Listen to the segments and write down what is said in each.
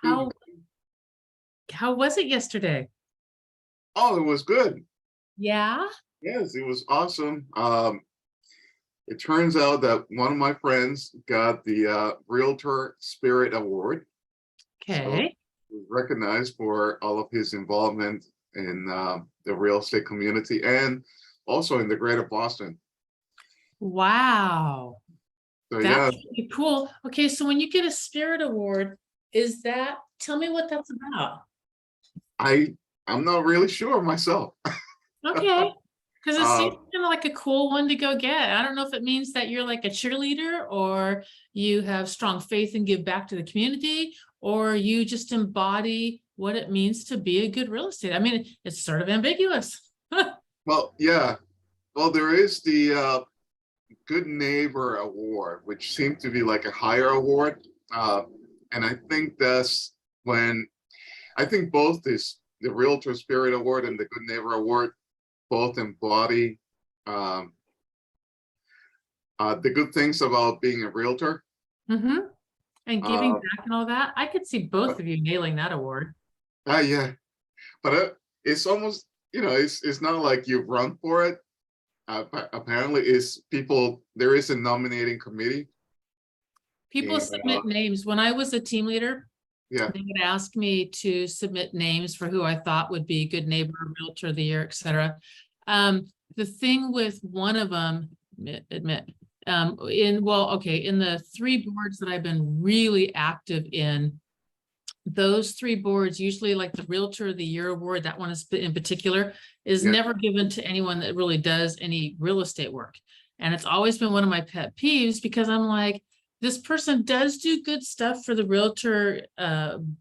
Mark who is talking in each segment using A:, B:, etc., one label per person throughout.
A: How how was it yesterday?
B: Oh, it was good.
A: Yeah?
B: Yes, it was awesome. It turns out that one of my friends got the Realtor Spirit Award. So
A: Okay.
B: he was recognized for all of his involvement in the real estate community and also in the greater Boston.
A: Wow.
B: So
A: That's
B: yeah,
A: really cool. Okay, so when you get a Spirit Award, tell me what that's about.
B: I I'm not really sure myself.
A: Okay. Because it
B: Uh,
A: seems kind of like a cool one to go get. I don't know if it means that you're like a cheerleader or you have strong faith and give back to the community, or you just embody what it means to be a good real estate. I mean, it's sort of ambiguous.
B: well, yeah. Well, there is the Good Neighbor Award, which seemed to be like a higher award. Uh, and I think that's when I think both this the Realtor Spirit Award and the Good Neighbor Award both embody um, the good things about being a realtor.
A: hmm And giving
B: Uh,
A: back and all that. I could see both of you nailing that award.
B: yeah, but it's almost it's not like you run for it. Apparently, it's people. There is a nominating committee,
A: People
B: and
A: submit names. When I was a team leader,
B: yeah,
A: they would ask me to submit names for who I thought would be good neighbor, realtor of the year, et cetera. The thing with one of them, in the three boards that I've been really active in, those three boards, usually like the Realtor of the Year award, that one is in particular, is
B: yeah,
A: never given to anyone that really does any real estate work. And it's always been one of my pet peeves because I'm like, this person does do good stuff for the Realtor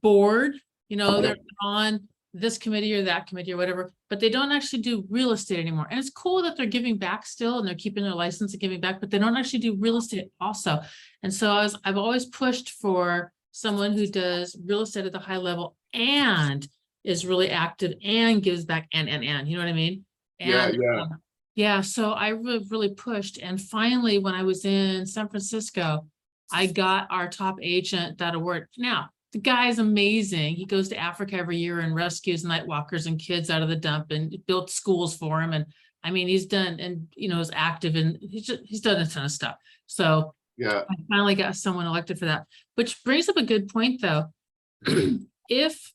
A: board.
B: yeah,
A: They're on this committee or that committee or whatever, but they don't actually do real estate anymore. And it's cool that they're giving back still and they're keeping their license and giving back, but they don't actually do real estate also. And so I've always pushed for someone who does real estate at the high level and is really active and gives back and, you know what I mean?
B: yeah,
A: And
B: yeah,
A: yeah, so I really pushed. And finally, when I was in San Francisco, I got our top agent that award. Now, the guy is amazing. He goes to Africa every year and rescues night walkers and kids out of the dump and built schools for him. And I mean, he's done and is active and he's done a ton of stuff. So
B: yeah,
A: I finally got someone elected for that, which brings up a good point though. If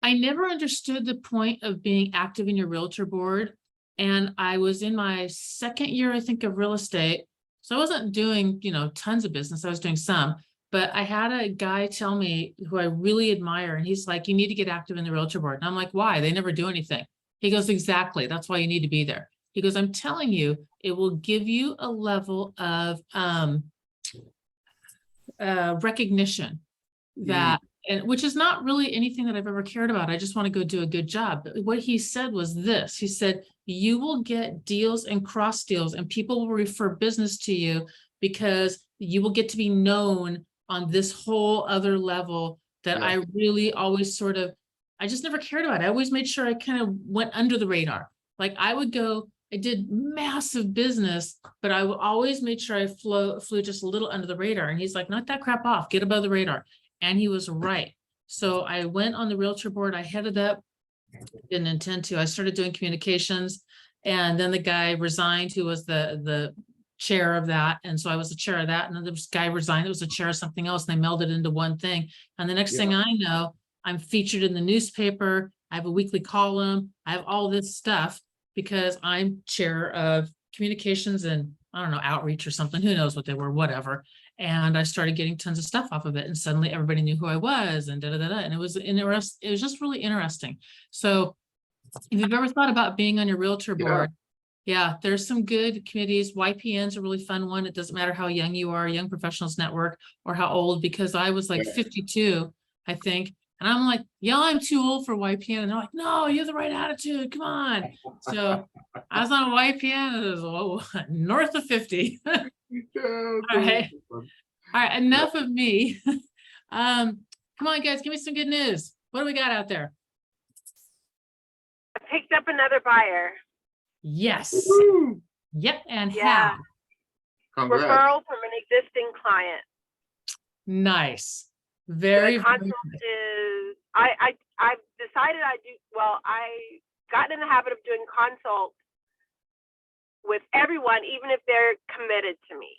A: I never understood the point of being active in your realtor board, and I was in my second year, I think, of real estate. So I wasn't doing, tons of business. I was doing some, but I had a guy tell me who I really admire, and he's like, you need to get active in the realtor board. And I'm like, why? They never do anything. He goes, exactly. That's why you need to be there. He goes, I'm telling you, it will give you a level of recognition
B: mm,
A: that, and which is not really anything that I've ever cared about. I just want to go do a good job. But what he said was this. He said, you will get deals and cross deals and people will refer business to you because you will get to be known on this whole other level that
B: yeah,
A: I really always I just never cared about. I always made sure I kind of went under the radar. Like I did massive business, but I always made sure I flew just a little under the radar. And he's like, knock that crap off, get above the radar. And he was right. So I went on the realtor board. I headed up, didn't intend to. I started doing communications, and then the guy resigned, who was the chair of that. And so I was the chair of that. And then this guy resigned. It was the chair of something else, and they melded into one thing. And the next thing
B: yeah,
A: I know, I'm featured in the newspaper. I have a weekly column. I have all this stuff because I'm chair of communications and I don't know, outreach or something. Who knows what they were, whatever. And I started getting tons of stuff off of it. And suddenly everybody knew who I was and And it was it was just really interesting. So if you've ever thought about being on your realtor
B: yeah,
A: board, yeah, there's some good committees. YPN's a really fun one. It doesn't matter how young you are, Young Professionals Network, or how old, because I was like
B: yeah.
A: 52, I think. And I'm like, yeah, I'm too old for YPN. And they're like, no, you have the right attitude. Come on. So I was on YPN. It was north of 50. All
B: Yeah,
A: right. All right.
B: yeah.
A: Enough of me. Come on, guys, give me some good news. What do we got out there?
C: I picked up another buyer.
A: Yes.
B: Woo!
A: Yep. And
C: Yeah.
A: how?
B: Congrats.
C: Referral from an existing client.
A: Nice. Very,
C: The
A: very
C: consult
A: nice.
C: is, I've decided I gotten in the habit of doing consult with everyone, even if they're committed to me.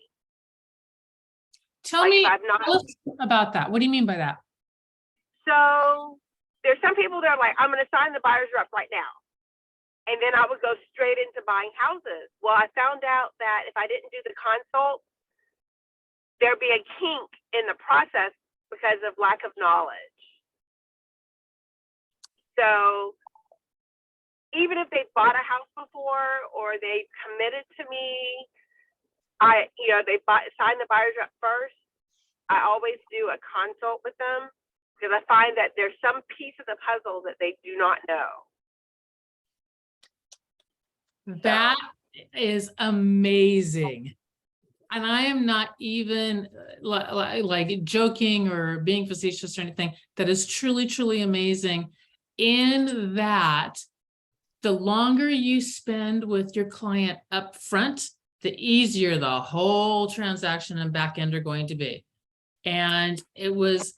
A: Tell
C: Like,
A: me
C: if I've not,
A: tell us about that. What do you mean by that?
C: so there's some people that are like, I'm going to sign the buyer's rep right now. And then I would go straight into buying houses. Well, I found out that if I didn't do the consult, there'd be a kink in the process because of lack of knowledge. So even if they bought a house before or they committed to me, signed the buyer's rep first, I always do a consult with them because I find that there's some piece of the puzzle that they do not know.
A: That is amazing. And I am not even like joking or being facetious or anything. That is truly, truly amazing. In that, the longer you spend with your client up front, the easier the whole transaction and back end are going to be. And it was,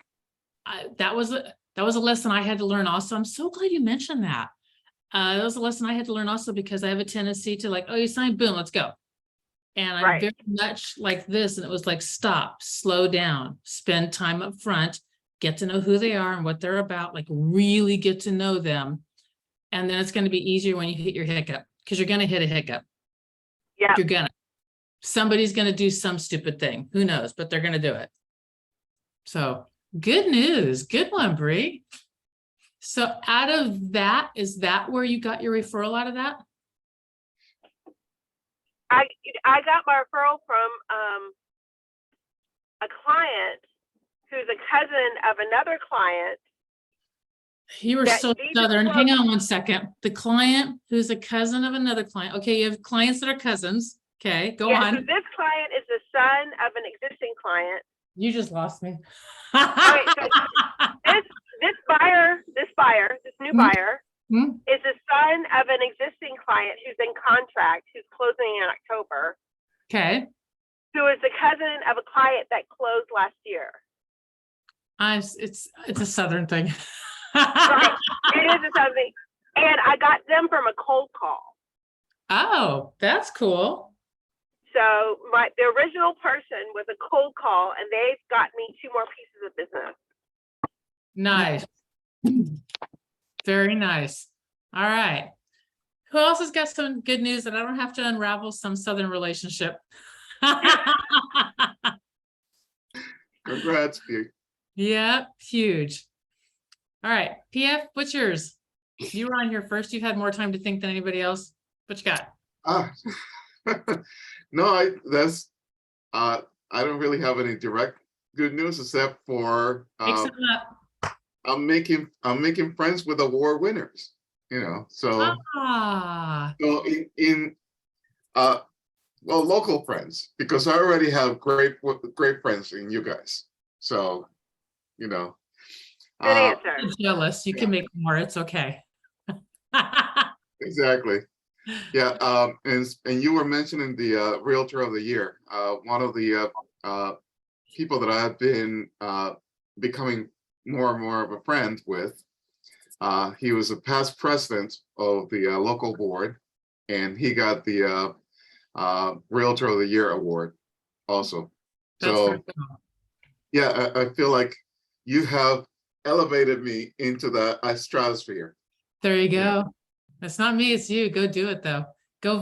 A: that was a lesson I had to learn also. I'm so glad you mentioned that. That was a lesson I had to learn also because I have a tendency to like, oh, you signed, boom, let's go. And I'm
C: Right.
A: very much like this. And it was like, stop, slow down, spend time up front, get to know who they are and what they're about, like really get to know them. And then it's going to be easier when you hit your hiccup because you're going to hit a hiccup.
C: Yeah.
A: You're gonna. Somebody's going to do some stupid thing. Who knows? But they're going to do it. So good news. Good one, Bree. So out of that, is that where you got your referral out of that?
C: I got my referral from a client who's a cousin of another client.
A: You were
C: That
A: so
C: these
A: southern.
C: are-
A: Hang on one second. The client who's a cousin of another client. Okay, you have clients that are cousins. Okay, go
C: Yeah,
A: on.
C: so this client is the son of an existing client.
A: You just lost me.
C: Okay, so this buyer, this new buyer,
A: Hmm?
C: is the son of an existing client who's in contract, who's closing in October,
A: Okay,
C: who is the cousin of a client that closed last year.
A: it's a southern thing.
C: Right. It is something. And I got them from a cold call.
A: Oh, that's cool.
C: So the original person was a cold call, and they've got me 2 more pieces of business.
A: Nice. Very nice. All right. Who else has got some good news that I don't have to unravel some southern relationship?
B: Congrats, P.
A: Yep, huge. All right, PF, what's yours? You were on here first. You've had more time to think than anybody else. What you got?
B: Ah. No, I don't really have any direct good news except for
A: Make some up.
B: I'm making friends with award winners, so
A: Ah,
B: well, local friends, because I already have great friends in you guys. So,
C: Good
B: uh,
C: answer.
A: I'm jealous. You can make more. It's okay.
B: exactly. Yeah, and you were mentioning the Realtor of the Year. One of the people that I've been becoming more and more of a friend with. He was a past president of the local board, and he got the Realtor of the Year award also.
A: That's
B: So
A: very cool.
B: yeah, I feel like you have elevated me into the stratosphere.
A: There you
B: Yeah.
A: go. It's not me, it's you. Go do it though. Go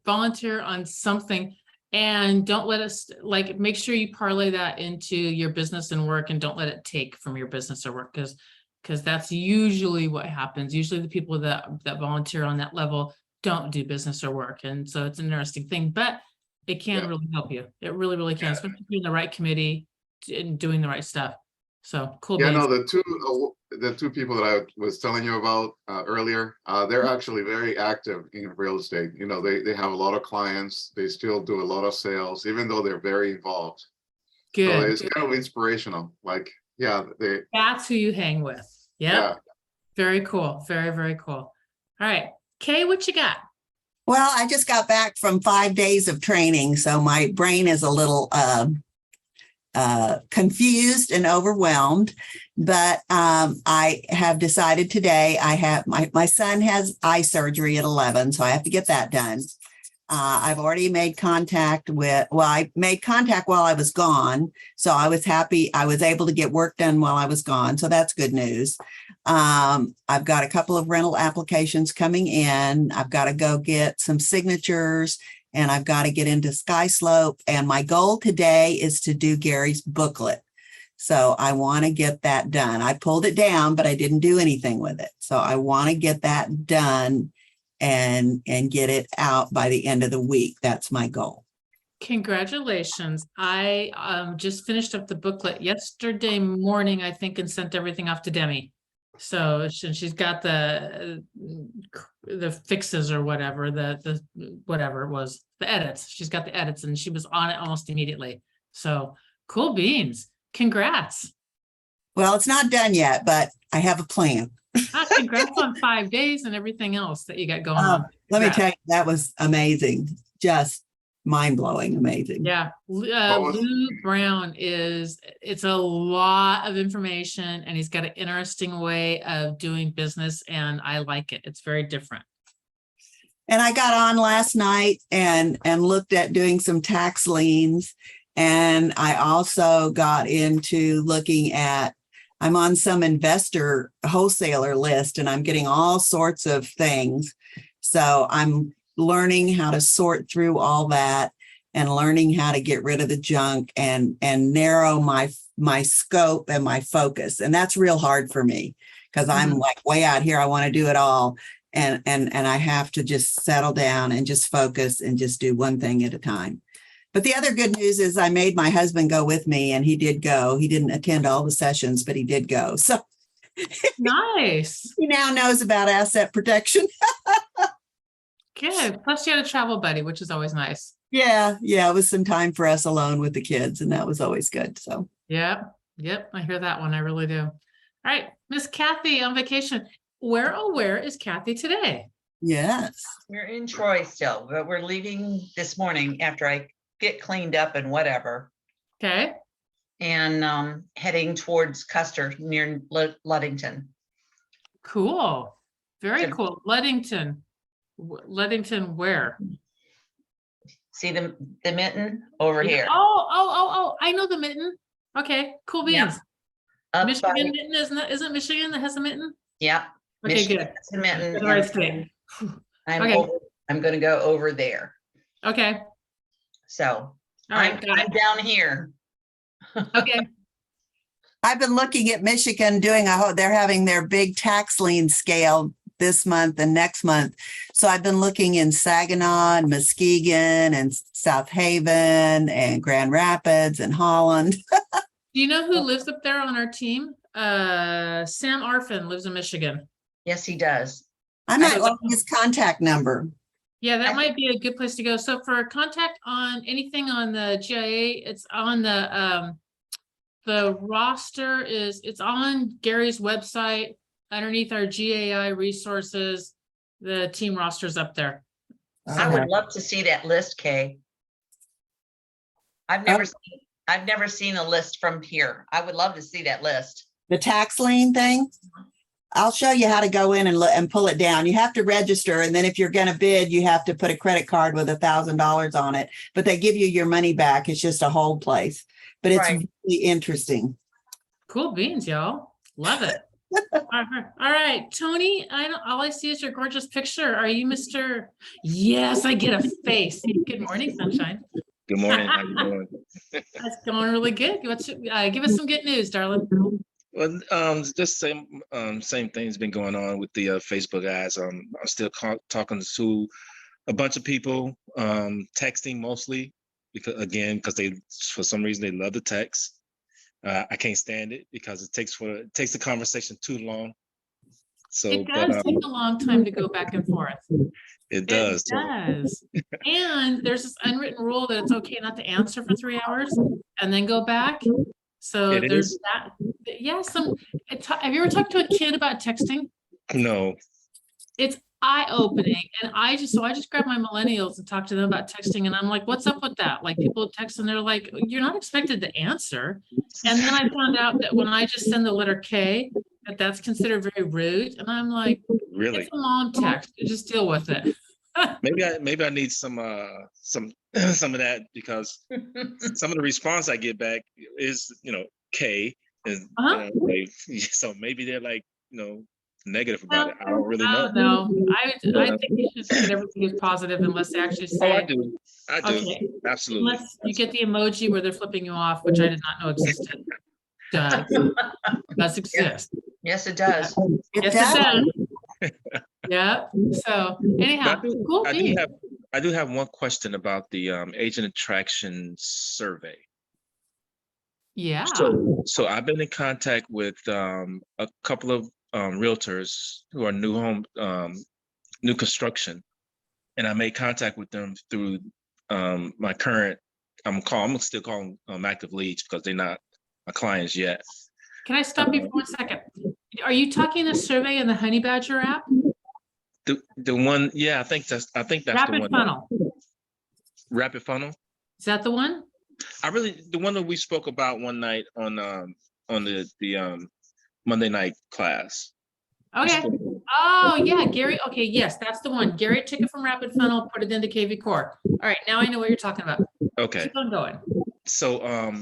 A: volunteer on something and don't let us make sure you parlay that into your business and work and don't let it take from your business or work because that's usually what happens. Usually the people that volunteer on that level don't do business or work. And so it's an interesting thing, but it can
B: Yeah.
A: really help you. It really, really can, especially if you're in the right committee and doing the right stuff. So cool.
B: Yeah,
A: beans.
B: no, the two people that I was telling you about earlier, they're actually very active in real estate. They have a lot of clients. They still do a lot of sales, even though they're very involved. So
A: Good.
B: it's kind of inspirational. Like, yeah,
A: That's who you hang with. Yep.
B: yeah.
A: Very cool. Very, very cool. All right. Kay, what you got?
D: Well, I just got back from 5 days of training, so my brain is a little confused and overwhelmed, but I have decided today. I have my son has eye surgery at 11, so I have to get that done. I've already made contact I made contact while I was gone. So I was happy. I was able to get work done while I was gone. So that's good news. I've got a couple of rental applications coming in. I've got to go get some signatures and I've got to get into Sky Slope. And my goal today is to do Gary's booklet. So I want to get that done. I pulled it down, but I didn't do anything with it. So I want to get that done and get it out by the end of the week. That's my goal.
A: Congratulations. I just finished up the booklet yesterday morning, I think, and sent everything off to Demi. So she's got the fixes or whatever, the whatever it was, the edits. She's got the edits and she was on it almost immediately. So cool beans. Congrats.
D: Well, it's not done yet, but I have a plan.
A: Congrats on 5 days and everything else that you got going on.
D: Let me tell you, that was amazing. Just mind-blowing, amazing.
A: Yeah. Lou Brown it's a lot of information and he's got an interesting way of doing business and I like it. It's very different.
D: And I got on last night and looked at doing some tax liens. And I also got into looking at, I'm on some investor wholesaler list and I'm getting all sorts of things. So I'm learning how to sort through all that and learning how to get rid of the junk and narrow my scope and my focus. And that's real hard for me because I'm like way out here. I want to do it all. And I have to just settle down and just focus and just do one thing at a time. But the other good news is I made my husband go with me and he did go. He didn't attend all the sessions, but he did go. So
A: nice.
D: He now knows about asset protection.
A: Good. Plus you had a travel buddy, which is always nice.
D: Yeah. It was some time for us alone with the kids and that was always good. So
A: yeah. Yep. I hear that one. I really do. All right. Miss Kathy on vacation. Where is Kathy today?
D: Yes.
E: We're in Troy still, but we're leaving this morning after I get cleaned up and whatever,
A: Okay.
E: and heading towards Custer near Ludington.
A: Cool. Very
E: Good.
A: cool. Ludington. Ludington where?
E: See the mitten over here.
A: Oh, I know the mitten. Okay, cool beans.
E: Yeah. Up
A: Michigan
E: by-
A: mitten, isn't Michigan that has a mitten?
E: Yeah.
A: Okay,
E: Michigan
A: good.
E: has a mitten,
A: Good, right
E: and
A: state.
E: I'm
A: Okay.
E: going to go over there.
A: Okay,
E: So
A: all right, got
E: I'm
A: it.
E: down here.
A: Okay,
D: I've been looking at Michigan they're having their big tax lien scale this month and next month. So I've been looking in Saginaw and Muskegon and South Haven and Grand Rapids and Holland.
A: do you know who lives up there on our team? Sam Arfin lives in Michigan.
E: Yes, he does.
D: I might like his contact number.
A: Yeah,
E: I
A: that might be a good place to go. So for contact on anything on the GIA, it's on the roster it's on Gary's website underneath our GAI resources. The team roster's up there.
E: I would love to see that list, Kay. I've never seen a list from here. I would love to see that list.
D: The tax lien thing. I'll show you how to go in and pull it down. You have to register. And then if you're going to bid, you have to put a credit card with $1,000 on it, but they give you your money back. It's just a hold place, but it's
E: Right.
D: really interesting.
A: Cool beans, y'all. Love it. All right, Tony, all I see is your gorgeous picture. Are you Mr. Yes, I get a face. Good morning, sunshine.
F: Good morning. How you doing?
A: That's going really good. Give us some good news, darling.
F: Well, just same thing's been going on with the Facebook ads. I'm still talking to a bunch of people, texting mostly because they for some reason they love the text. I can't stand it because it takes the conversation too long. So
A: It does take a long time to go back and forth.
F: it does.
A: It does. And there's this unwritten rule that it's okay not to answer for 3 hours and then go back. So
F: It
A: there's
F: is?
A: that. Yeah, have you ever talked to a kid about texting?
F: No.
A: It's eye-opening. And I just grab my millennials and talk to them about texting, and I'm like, what's up with that? Like, people text and they're like, you're not expected to answer. And then I found out that when I just send the letter K, that's considered very rude. And I'm like,
F: Really?
A: it's a long text, just deal with it.
F: Maybe I need some some of that, because some of the response I get back is, K, and so maybe they're like, negative about it. I don't really know.
A: No, I think you should look at everything as positive unless they actually
F: Oh, I
A: say,
F: do.
A: okay,
F: Absolutely.
A: unless you get the emoji where they're flipping you off, which I did not know existed. Does exist.
E: Yes, it does.
A: Yes, it does. Yeah, so anyhow, cool beans.
F: I do have one question about the agent attraction survey.
A: Yeah,
F: So I've been in contact with a couple of realtors who are new construction, and I made contact with them through my current. I'm still calling active leads because they're not my clients yet.
A: can I stop you for 1 second? Are you talking the survey in the Honey Badger app?
F: The one, yeah, I think that's the
A: Rapid
F: one.
A: Funnel,
F: Rapid Funnel.
A: is that the one?
F: The one that we spoke about one night on the Monday night class.
A: Okay. Oh, yeah, Gary. Okay, yes, that's the one. Gary took it from Rapid Funnel, put it into KV Core. All right, now I know what you're talking about.
F: Okay.
A: Keep on going.
F: So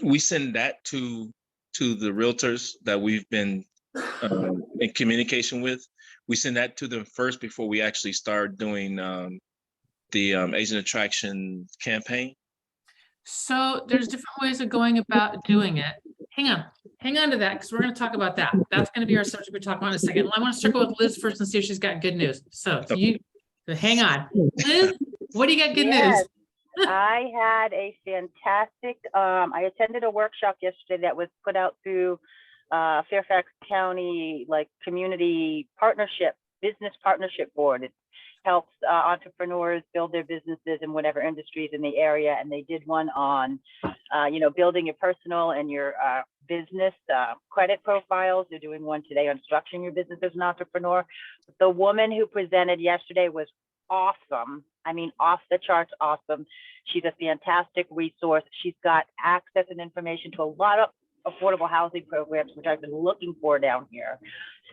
F: we send that to the realtors that we've been in communication with. We send that to them first before we actually start doing the agent attraction campaign.
A: So there's different ways of going about doing it. Hang on to that, because we're going to talk about that. That's going to be our subject we're talking about in a second. I want to circle with Liz first and see if she's got good news. So hang on. Liz, what do you got good
G: Yes,
A: news?
G: I had a fantastic, I attended a workshop yesterday that was put out through Fairfax County, like community partnership, business partnership board. It helps entrepreneurs build their businesses in whatever industries in the area. And they did one on, building your personal and your business credit profiles. They're doing one today on structuring your business as an entrepreneur. The woman who presented yesterday was awesome. I mean, off the charts awesome. She's a fantastic resource. She's got access and information to a lot of affordable housing programs, which I've been looking for down here.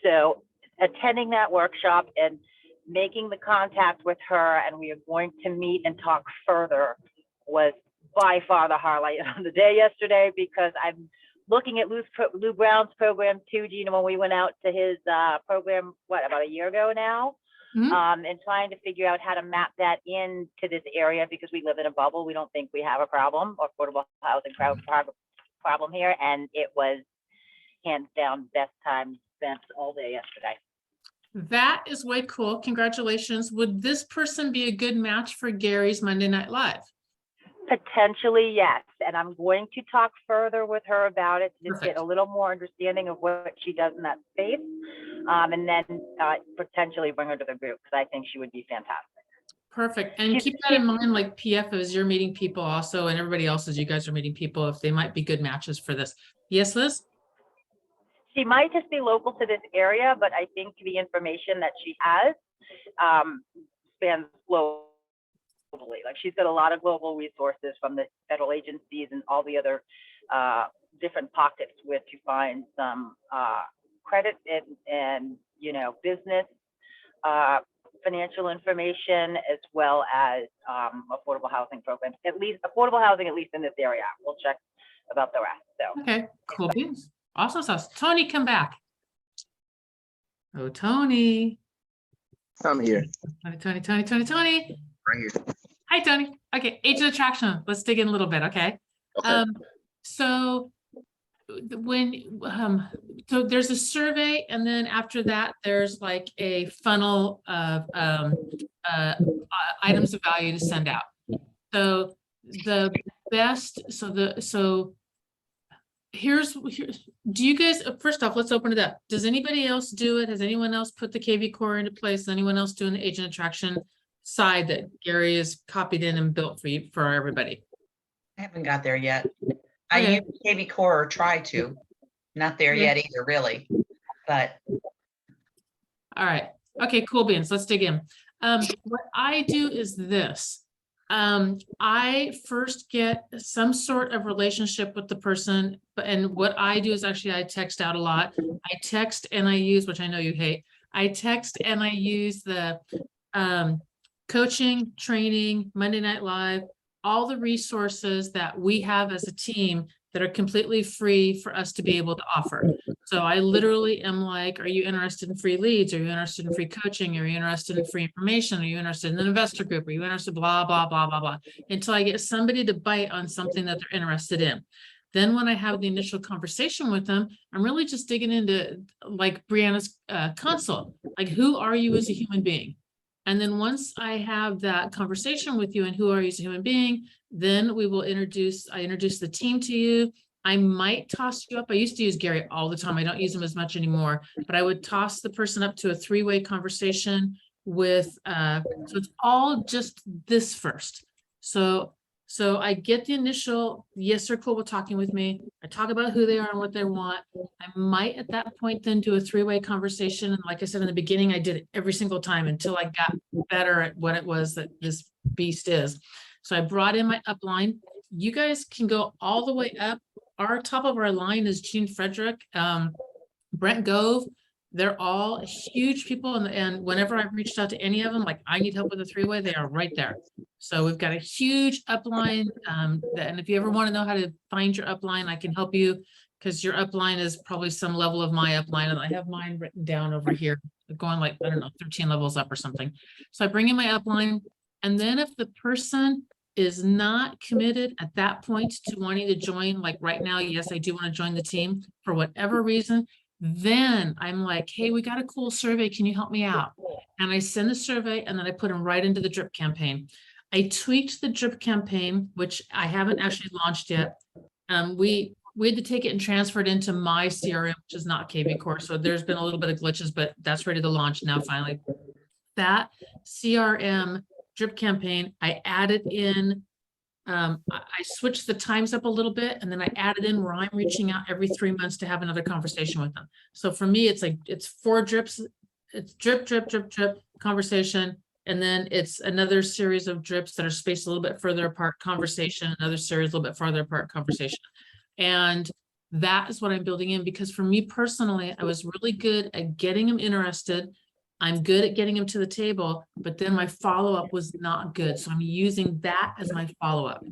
G: So attending that workshop and making the contact with her, and we are going to meet and talk further, was by far the highlight of the day yesterday, because I'm looking at Lou Brown's program too, Gina, when we went out to his program, about a year ago now, and trying to figure out how to map that into this area, because we live in a bubble. We don't think we have a problem, or affordable housing problem here. And it was hands down best time spent all day yesterday.
A: That is way cool. Congratulations. Would this person be a good match for Gary's Monday Night Live?
G: Potentially, yes. And I'm going to talk further with her about it to just
A: Perfect.
G: get a little more understanding of what she does in that space. And then potentially bring her to the group, because I think she would be fantastic.
A: Perfect. And keep that in mind, like PF, as you're meeting people also, and everybody else as you guys are meeting people, if they might be good matches for this. Yes, Liz?
G: She might just be local to this area, but I think the information that she has spans globally. Like, she's got a lot of global resources from the federal agencies and all the other different pockets where to find some credit and business financial information, as well as affordable housing programs, at least in this area. We'll check about the rest. So
A: Okay, cool beans. Awesome sauce. Tony, come back. Oh, Tony.
F: I'm here.
A: Tony.
F: Right here.
A: Hi, Tony. Okay, agent attraction. Let's dig in a little bit, okay?
F: Okay.
A: So so there's a survey, and then after that, there's like a funnel of items of value to send out. So the best, here's, do you guys, first off, let's open it up. Does anybody else do it? Has anyone else put the KV Core into place? Is anyone else doing the agent attraction side that Gary has copied in and built for everybody?
E: I haven't got there yet. I
A: Okay.
E: use KV Core, or try to. Not there
A: Okay.
E: yet either, really. But
A: All All right. Okay, cool beans. Let's dig in. What I do is this. I first get some sort of relationship with the person, and what I do is actually I text out a lot. I text and I use, which I know you hate. I text and I use the coaching, training, Monday Night Live, all the resources that we have as a team that are completely free for us to be able to offer. So I literally am like, are you interested in free leads? Are you interested in free coaching? Are you interested in free information? Are you interested in an investor group? Are you interested, blah, blah, blah, blah, blah, until I get somebody to bite on something that they're interested in. Then when I have the initial conversation with them, I'm really just digging into like Brianna's consult, like who are you as a human being? And then once I have that conversation with you and who are you as a human being, then we will introduce the team to you. I might toss you up. I used to use Gary all the time. I don't use him as much anymore, but I would toss the person up to a three-way conversation with, so it's all just this first. So I get the initial, yes, they're cool with talking with me. I talk about who they are and what they want. I might at that point then do a three-way conversation. And like I said in the beginning, I did it every single time until I got better at what it was that this beast is. So I brought in my upline. You guys can go all the way up. Our top of our line is Gene Frederick, Brent Gove. They're all huge people. And whenever I've reached out to any of them, like I need help with a three-way, they are right there. So we've got a huge upline. And if you ever want to know how to find your upline, I can help you because your upline is probably some level of my upline. And I have mine written down over here, going like, I don't know, 13 levels up or something. So I bring in my upline. And then if the person is not committed at that point to wanting to join, like right now, yes, I do want to join the team for whatever reason, then I'm like, hey, we got a cool survey. Can you help me out? And I send the survey and then I put them right into the drip campaign. I tweaked the drip campaign, which I haven't actually launched yet. We had to take it and transfer it into my CRM, which is not KV Core. So there's been a little bit of glitches, but that's ready to launch now finally. That CRM drip campaign, I added in, I switched the times up a little bit, and then I added in where I'm reaching out every 3 months to have another conversation with them. So for me, it's like, it's 4 drips, it's drip, drip, drip, drip, conversation. And then it's another series of drips that are spaced a little bit further apart, conversation, another series a little bit farther apart, conversation. And that is what I'm building in, because for me personally, I was really good at getting them interested. I'm good at getting them to the table, but then my follow-up was not good. So I'm using that as my follow-up.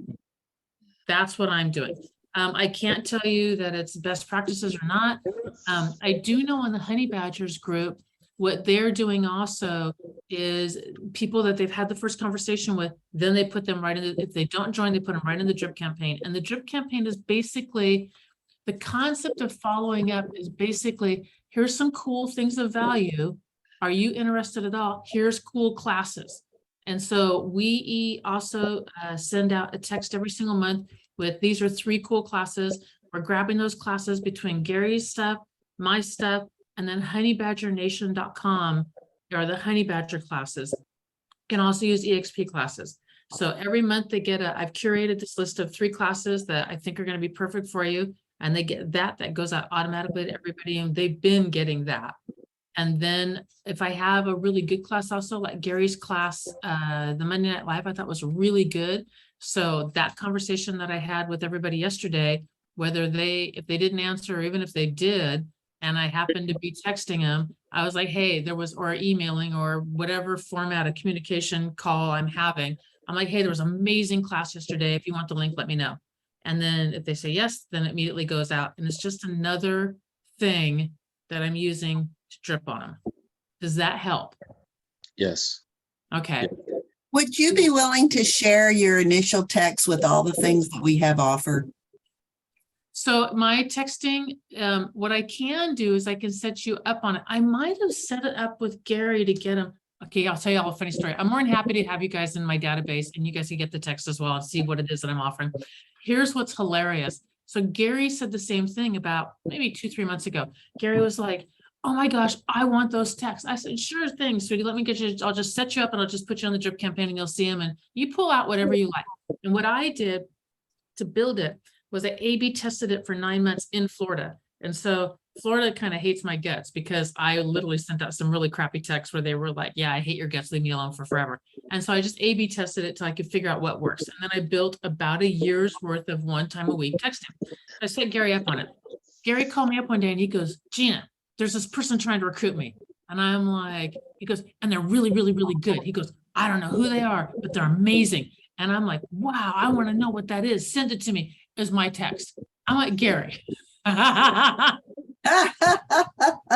A: That's what I'm doing. I can't tell you that it's best practices or not. I do know in the Honey Badgers group, what they're doing also is people that they've had the first conversation with, then they put them right in the, if they don't join, they put them right in the drip campaign. And the drip campaign is basically, the concept of following up is basically, here's some cool things of value. Are you interested at all? Here's cool classes. And so we also send out a text every single month with, these are 3 cool classes. We're grabbing those classes between Gary's stuff, my stuff, and then honeybadgernation.com are the Honey Badger classes. You can also use EXP classes. So every month they get I've curated this list of 3 classes that I think are going to be perfect for you. And they get that goes out automatically to everybody. And they've been getting that. And then if I have a really good class also, like Gary's class, the Monday Night Live, I thought was really good. So that conversation that I had with everybody yesterday, whether if they didn't answer, or even if they did, and I happened to be texting them, I was like, hey, or emailing, or whatever format of communication call I'm having. I'm like, hey, there was an amazing class yesterday. If you want the link, let me know. And then if they say yes, then it immediately goes out. And it's just another thing that I'm using to drip on them. Does that help?
F: Yes.
A: Okay.
D: Would you be willing to share your initial text with all the things that we have offered?
A: So my texting, what I can do is I can set you up on it. I might have set it up with Gary to get him. Okay, I'll tell you all a funny story. I'm more than happy to have you guys in my database, and you guys can get the text as well and see what it is that I'm offering. Here's what's hilarious. So Gary said the same thing about maybe 2-3 months ago. Gary was like, oh my gosh, I want those texts. I said, sure thing, sweetie, let me get you, I'll just set you up and I'll just put you on the drip campaign and you'll see them and you pull out whatever you like. And what I did to build it was I A/B tested it for 9 months in Florida. And so Florida kind of hates my guts because I literally sent out some really crappy texts where they were like, yeah, I hate your guts, leave me alone for forever. And so I just A/B tested it till I could figure out what works. And then I built about a year's worth of 1 time a week texting. I set Gary up on it. Gary called me up one day and he goes, Gina, there's this person trying to recruit me. And I'm like, he goes, and they're really, really, really good. He goes, I don't know who they are, but they're amazing. And I'm like, wow, I want to know what that is. Send it to me. Is my text. I'm like, Gary.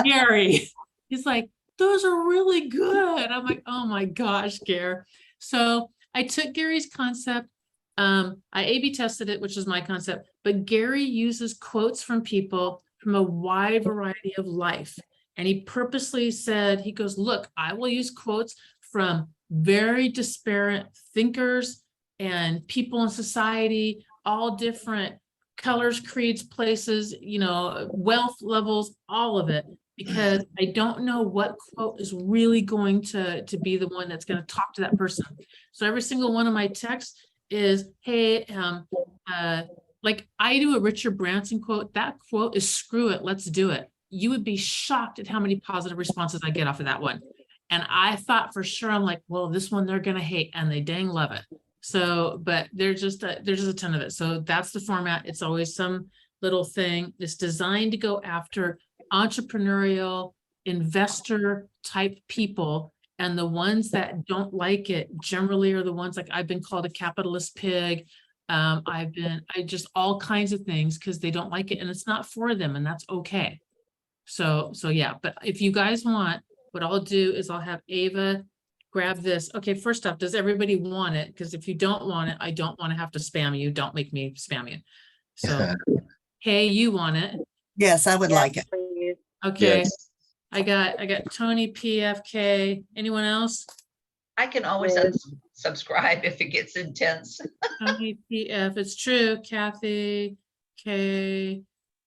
A: Gary. He's like, those are really good. I'm like, oh my gosh, Gary. So I took Gary's concept. I A/B tested it, which is my concept, but Gary uses quotes from people from a wide variety of life. And he purposely said, he goes, look, I will use quotes from very disparate thinkers and people in society, all different colors, creeds, places, you know, wealth levels, all of it, because I don't know what quote is really going to be the one that's going to talk to that person. So every single one of my texts is, hey, like I do a Richard Branson quote. That quote is screw it, let's do it. You would be shocked at how many positive responses I get off of that one. And I thought for sure, I'm like, well, this one they're going to hate, and they dang love it. So, but there's just a ton of it. So that's the format. It's always some little thing. It's designed to go after entrepreneurial investor type people. And the ones that don't like it generally are the ones like I've been called a capitalist pig. I just all kinds of things because they don't like it and it's not for them, and that's okay. So yeah, but if you guys want, what I'll do is I'll have Ava grab this. Okay, first off, does everybody want it? Because if you don't want it, I don't want to have to spam you. Don't make me spam you. So, hey, you want it?
D: Yes, I would
G: Yes,
D: like it.
G: please.
A: Okay,
F: Yes.
A: I got Tony PFK. Anyone else?
E: I can always
G: Liz.
E: unsubscribe if it gets intense.
A: Tony PF, it's true. Kathy, K,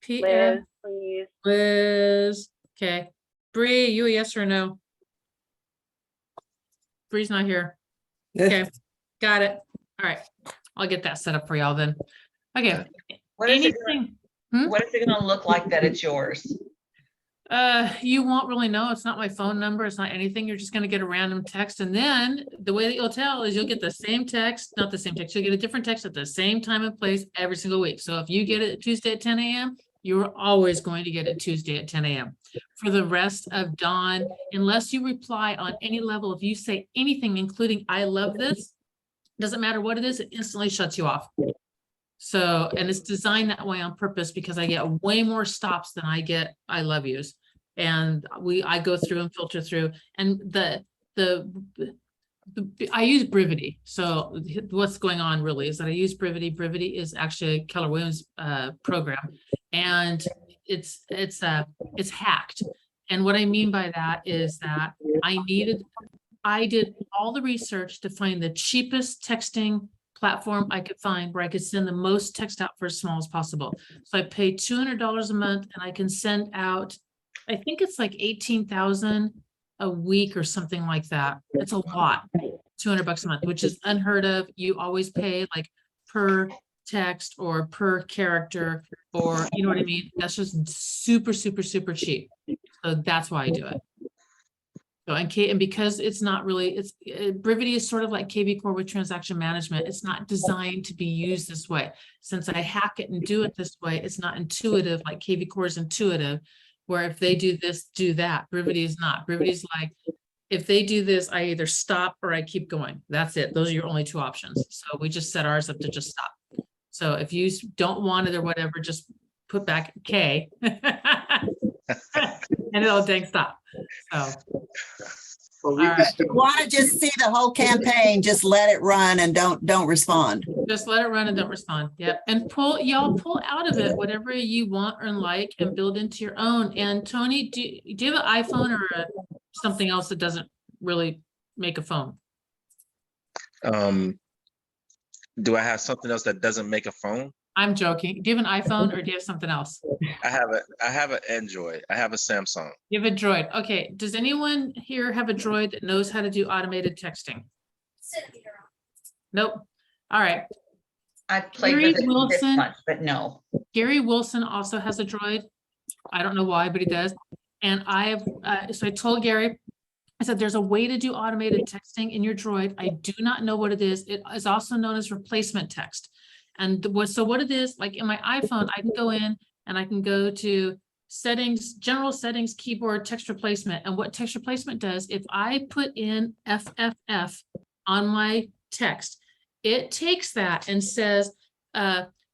A: PF,
G: Liz, please.
A: Liz. Okay, Bree, you a yes or no? Bree's not here. Okay, got it. All right, I'll get that set up for y'all then. Okay.
E: What is it,
A: Anything?
E: what is it gonna look like that it's yours?
A: You won't really know. It's not my phone number. It's not anything. You're just gonna get a random text. And then the way that you'll tell is you'll get the same text, not the same text. You'll get a different text at the same time and place every single week. So if you get it Tuesday at 10 a.m., you're always going to get it Tuesday at 10 a.m. For the rest of Dawn, unless you reply on any level, if you say anything, including I love this, doesn't matter what it is, it instantly shuts you off. So, and it's designed that way on purpose because I get way more stops than I get I love yous. And I go through and filter through, and I use Brivity. So what's going on really is that I use Brivity. Brivity is actually Keller Williams program, and it's hacked. And what I mean by that is that I did all the research to find the cheapest texting platform I could find where I could send the most text out for as small as possible. So I pay $200 a month and I can send out, I think it's like 18,000 a week or something like that. It's a lot, $200 a month, which is unheard of. You always pay like per text or per character, or you know what I mean? That's just super, super, super cheap. So that's why I do it. So, and because it's not really, Brivity is sort of like KV Core with transaction management. It's not designed to be used this way. Since I hack it and do it this way, it's not intuitive like KV Core is intuitive, where if they do this, do that. Brivity is not. Brivity is like, if they do this, I either stop or I keep going. That's it. Those are your only two options. So we just set ours up to just stop. So if you don't want it or whatever, just put back K and it'll dang stop. So.
B: Well, we
A: All
B: just do-
D: Want to just see the whole campaign, just let it run and don't respond.
A: Just let it run and don't respond. Yep. And y'all pull out of it whatever you want or like and build into your own. And Tony, do you have an iPhone or something else that doesn't really make a phone?
F: Do I have something else that doesn't make a phone?
A: I'm joking. Do you have an iPhone or do you have something else?
F: I have an Android. I have a Samsung.
A: You have a Droid. Okay. Does anyone here have a Droid that knows how to do automated texting? Nope. All right.
E: I played
A: Gary
E: with it this
A: Wilson.
E: much, but no.
A: Gary Wilson also has a Droid. I don't know why, but he does. And so I told Gary, I said, there's a way to do automated texting in your Droid. I do not know what it is. It is also known as replacement text. And so what it is, like in my iPhone, I can go in and I can go to settings, general settings, keyboard, text replacement. And what text replacement does, if I put in FFF on my text, it takes that and says,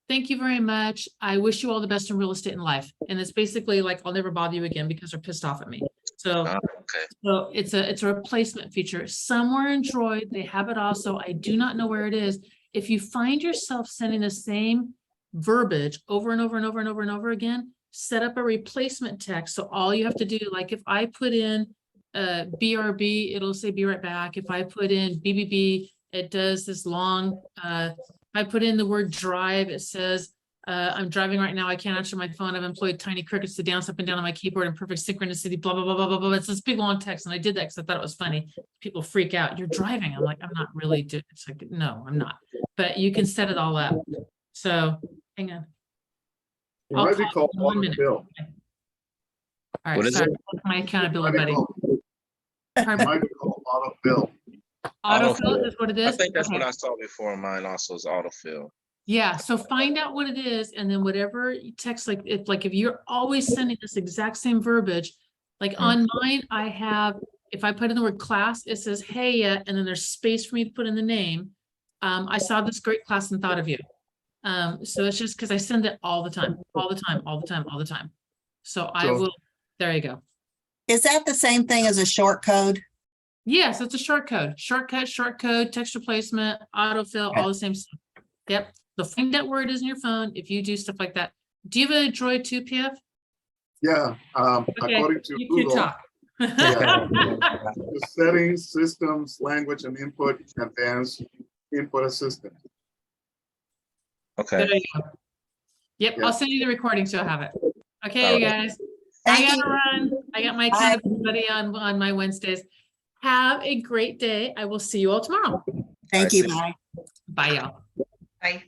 A: thank you very much. I wish you all the best in real estate and life. And it's basically like, I'll never bother you again because they're pissed off at me. So,
F: Okay.
A: so it's a replacement feature. Somewhere in Droid, they have it also. I do not know where it is. If you find yourself sending the same verbiage over and over and over and over and over again, set up a replacement text. So all you have to do, like if I put in BRB, it'll say be right back. If I put in BBB, it does this long, if I put in the word drive, it says, I'm driving right now. I can't answer my phone. I've employed tiny crickets to dance up and down on my keyboard in perfect synchronicity, blah, blah, blah, blah, blah, blah. It's this big long text. And I did that because I thought it was funny. People freak out. You're driving. I'm like, I'm not really doing, it's like, no, I'm not. But you can set it all up. So hang on.
B: It
A: I'll
B: might be
A: call
B: called
A: you in 1 minute.
B: autofill.
A: All right,
F: What is
A: sorry,
F: it?
A: my
B: It
A: accountability
B: might be
A: buddy.
B: called- it
A: Pardon?
B: might be called autofill.
A: Autofill is what it
F: I
A: is?
F: think that's what
A: Okay.
F: I saw before. Mine also is autofill.
A: Yeah, so find out what it is, and then whatever you text, like if you're always sending this exact same verbiage, like on mine, I have, if I put in the word class, it says, hey, and then there's space for me to put in the name. I saw this great class and thought of you. So it's just because I send it all the time, all the time, all the time, all the time. So I
B: So-
A: will, there you go.
D: Is that the same thing as a short code?
A: Yes, it's a short code, shortcut, short code, text replacement, autofill, all the same stuff. Yep. So find out where it is in your phone if you do stuff like that. Do you have a Droid 2, PF?
B: Yeah, according to
A: You can
B: Google,
A: talk.
B: the settings, systems, language and input, advanced input assistant.
F: Okay.
A: There you go. Yep,
B: Yeah.
A: I'll send you the recording so you'll have it. Okay, you guys. I
D: Thank
A: gotta
D: you.
A: run. I got my
D: Bye.
A: accountability on my Wednesdays. Have a great day. I will see you all tomorrow.
D: Thank
F: I
D: you.
F: see.
D: Bye.
A: Bye, y'all.
E: Bye.